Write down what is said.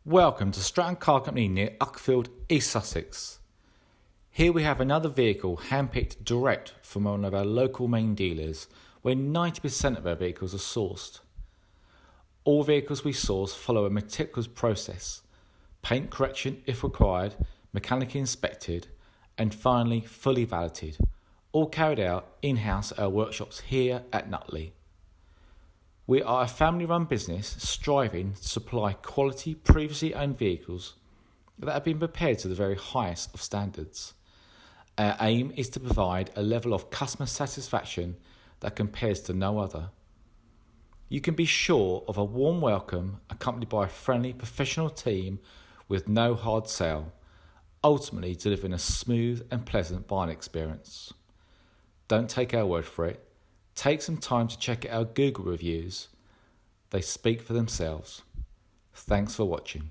Welcome to Stratton Car Company near Uckfield, East Sussex. Here we have another vehicle handpicked direct from one of our local main dealers where 90% of our vehicles are sourced. All vehicles we source follow a meticulous process, paint correction if required, mechanically inspected and finally fully validated, all carried out in-house at our workshops here at Nutley. We are a family-run business striving to supply quality previously owned vehicles that have been prepared to the very highest of standards. Our aim is to provide a level of customer satisfaction that compares to no other. You can be sure of a warm welcome accompanied by a friendly professional team with no hard sell, ultimately delivering a smooth and pleasant buying experience. Don't take our word for it. Take some time to check out our Google reviews. They speak for themselves. Thanks for watching.